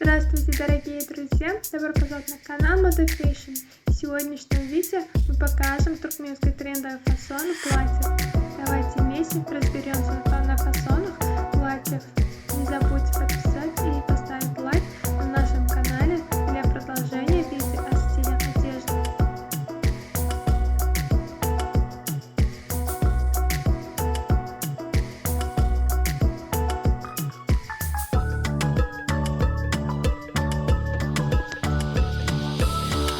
Здравствуйте, дорогие друзья! Добро пожаловать на канал Moda Fashion. В сегодняшнем видео мы покажем туркменский трендовый фасон платьев. Давайте вместе разберемся на фасонах платьев. Не забудьте подписаться и поставить лайк на нашем канале для продолжения видео о стилях одежды.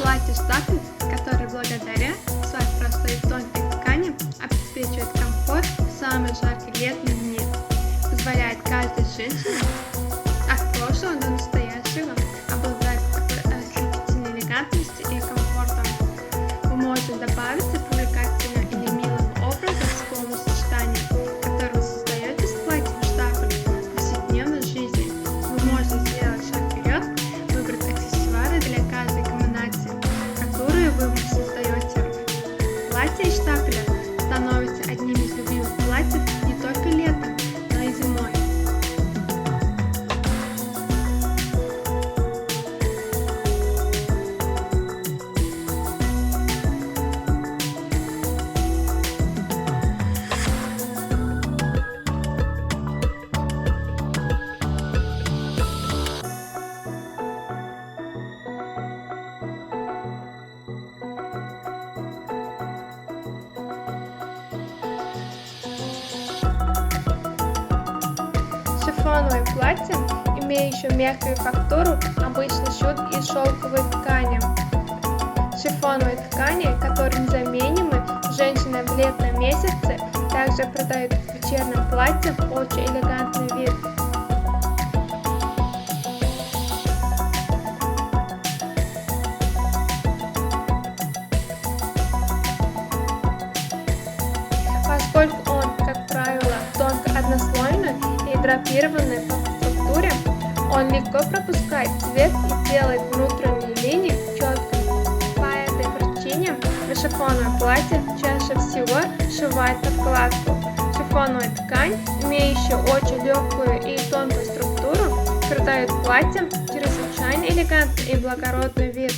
Платье штафель, которое благодаря своей простой и тонкой ткани обеспечивает комфорт в самые жаркие летние дни, позволяет каждой женщине от прошлого до настоящего обладать ослепительной элегантностью и комфортом. Вы можете добавить привлекательным или милым образом с помощью сочетания, которое вы создаете с платьем штафель в повседневной жизни. Вы можете сделать шаг вперед, выбрать аксессуары для каждой комбинации, которые вы создаете. Платье из штафеля становится одним из любимых платьев не только летом, но и зимой. Шифоновое платье, имеющее мягкую фактуру, обычно шьют из шелковой ткани. Шифоновые ткани, которые незаменимы женщинам в летнем месяце, также придают вечерним платьям очень элегантный вид. Поскольку он, как правило, тонко однослойный и драпированный по структуре, он легко пропускает цвет и делает внутренние линии четкими. По этой причине шифоновое платье чаще всего сшивают подкладку. Шифоновая ткань, имеющая очень легкую и тонкую структуру, придает платьям чрезвычайно элегантный и благородный вид.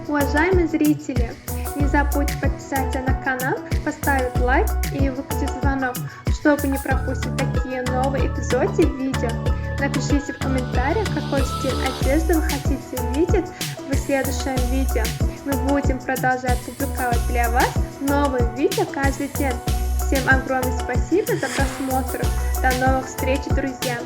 Уважаемые зрители, не забудьте подписаться на канал, поставить лайк и выключить звонок, чтобы не пропустить такие новые эпизоды видео. Напишите в комментариях, какой стиль одежды вы хотите видеть в следующем видео. Мы будем продолжать публиковать для вас новые видео каждый день. Всем огромное спасибо за просмотр. До новых встреч, друзья!